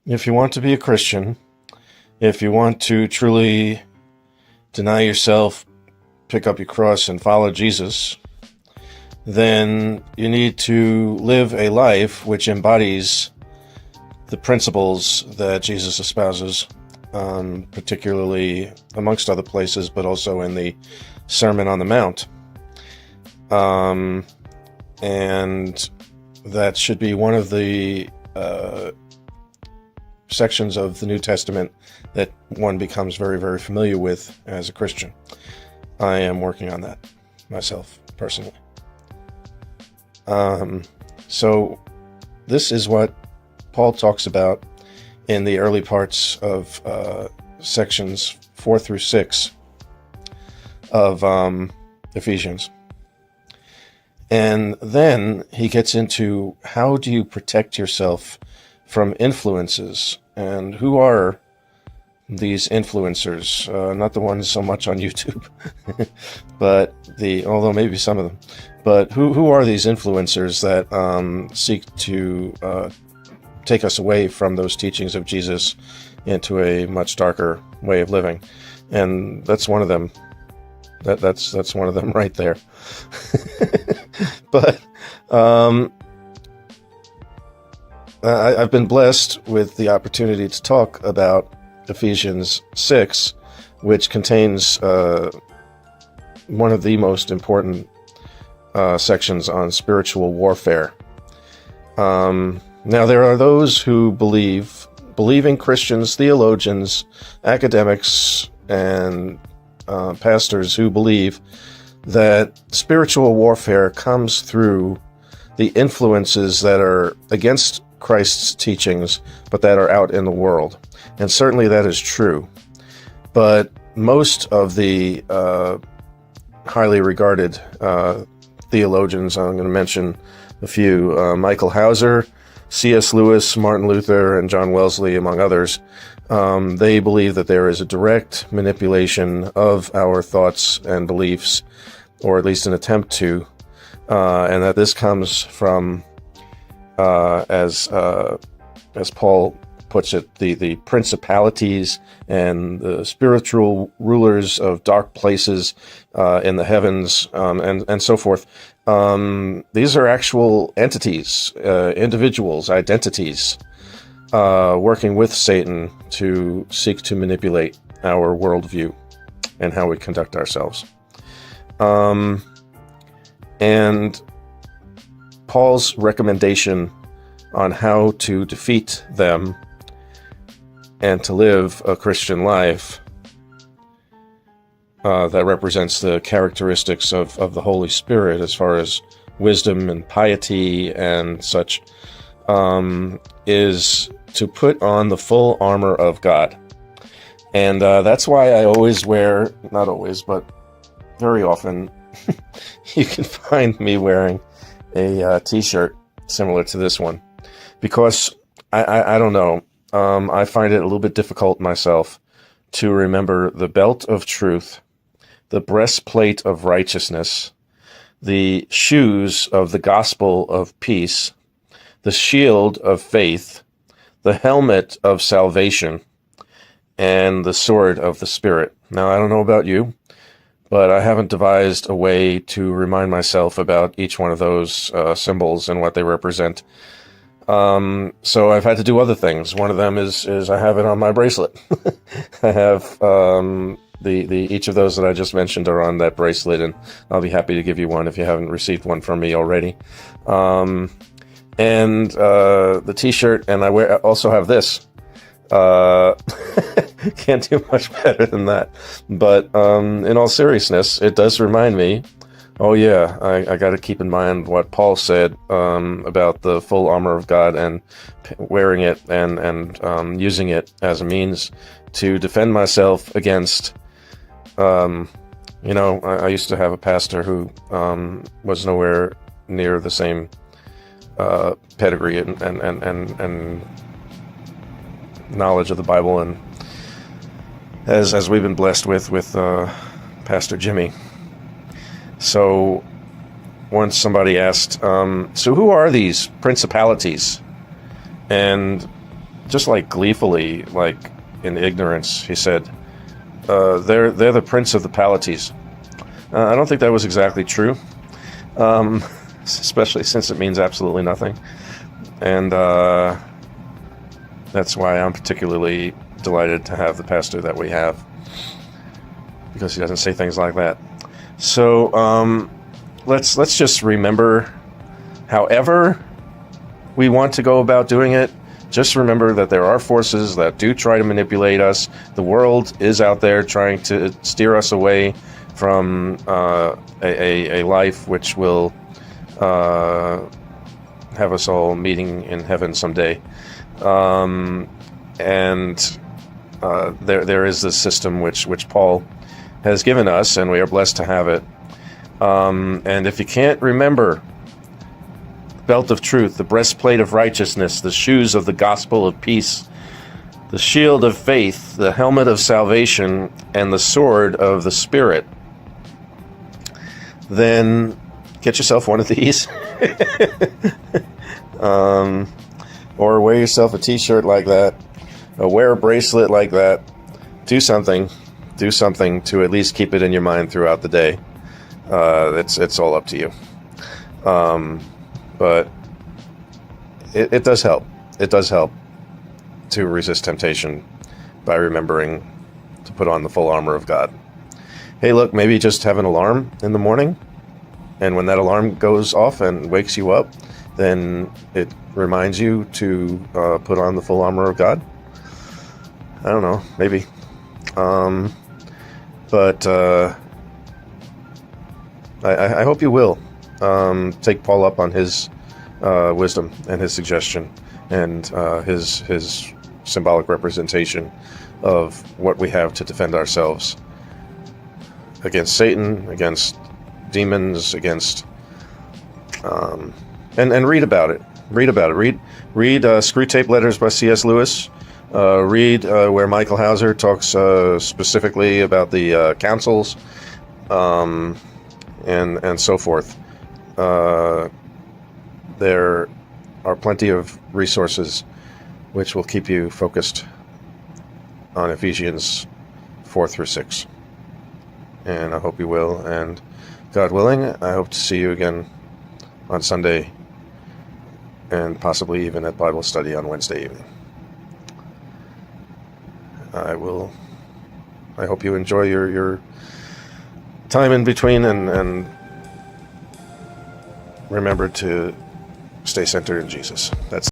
If you want to be a Christian, if you want to truly deny yourself, pick up your cross, and follow Jesus, then you need to live a life which embodies the principles that Jesus espouses, particularly amongst other places, but also in the Sermon on the Mount. And that should be one of the sections of the New Testament that one becomes very, very familiar with as a Christian. I am working on that myself, personally. So this is what Paul talks about in the early parts of sections 4 through 6 of Ephesians. And then he gets into how do you protect yourself from influences, and who are these influencers? Not the ones so much on YouTube, but although maybe some of them, but who are these influencers that seek to take us away from those teachings of Jesus into a much darker way of living? And that's one of them. That's one of them right there. But I've been blessed with the opportunity to talk about Ephesians 6, which contains one of the most important sections on spiritual warfare. Now, there are those who believing Christians, theologians, academics, and pastors who believe that spiritual warfare comes through the influences that are against Christ's teachings, but that are out in the world. And certainly that is true. But most of the highly regarded theologians, I'm going to mention a few, Michael Hauser, C.S. Lewis, Martin Luther, and John Wesley, among others, they believe that there is a direct manipulation of our thoughts and beliefs, or at least an attempt to, and that this comes from, as Paul puts it, the principalities and the spiritual rulers of dark places in the heavens, and so forth. These are actual entities, individuals, identities, working with Satan to seek to manipulate our worldview and how we conduct ourselves. And Paul's recommendation on how to defeat them and to live a Christian life that represents the characteristics of the Holy Spirit as far as wisdom and piety and such, is to put on the full armor of God. And that's why I always wear, not always, but very often, you can find me wearing a t-shirt similar to this one. Because I don't know, I find it a little bit difficult myself to remember the belt of truth, the breastplate of righteousness, the shoes of the gospel of peace, the shield of faith, the helmet of salvation, and the sword of the Spirit. Now, I don't know about you, but I haven't devised a way to remind myself about each one of those symbols and what they represent. So I've had to do other things. One of them is I have it on my bracelet. I have each of those that I just mentioned are on that bracelet, and I'll be happy to give you one if you haven't received one from me already. And the t-shirt, and I also have this. Can't do much better than that. But in all seriousness, it does remind me, oh yeah, I got to keep in mind what Paul said about the full armor of God and wearing it and using it as a means to defend myself against, I used to have a pastor who was nowhere near the same pedigree and knowledge of the Bible, and as we've been blessed with Pastor Jimmy. So once somebody asked, so who are these principalities? And just like gleefully, like in ignorance, he said, they're the prince of the Palates. I don't think that was exactly true, especially since it means absolutely nothing. And that's why I'm particularly delighted to have the pastor that we have, because he doesn't say things like that. So let's just remember, however we want to go about doing it, just remember that there are forces that do try to manipulate us. The world is out there trying to steer us away from a life which will have us all meeting in heaven someday. And there is this system which Paul has given us, and we are blessed to have it. And if you can't remember, belt of truth, the breastplate of righteousness, the shoes of the gospel of peace, the shield of faith, the helmet of salvation, and the sword of the Spirit, then get yourself one of these. Or wear yourself a t-shirt like that, or wear a bracelet like that. Do something to at least keep it in your mind throughout the day. It's all up to you. But it does help. It does help to resist temptation by remembering to put on the full armor of God. Hey, look, maybe just have an alarm in the morning, and when that alarm goes off and wakes you up, then it reminds you to put on the full armor of God. I don't know, maybe. But I hope you will take Paul up on his wisdom and his suggestion and his symbolic representation of what we have to defend ourselves against Satan, against demons, against and read about it. Read Screw Tape Letters by C.S. Lewis. Read where Michael Hauser talks specifically about the councils, and so forth. There are plenty of resources which will keep you focused on Ephesians 4 through 6. And I hope you will. And God willing, I hope to see you again on Sunday, and possibly even at Bible study on Wednesday evening. I hope you enjoy your time in between, and remember to stay centered in Jesus. That's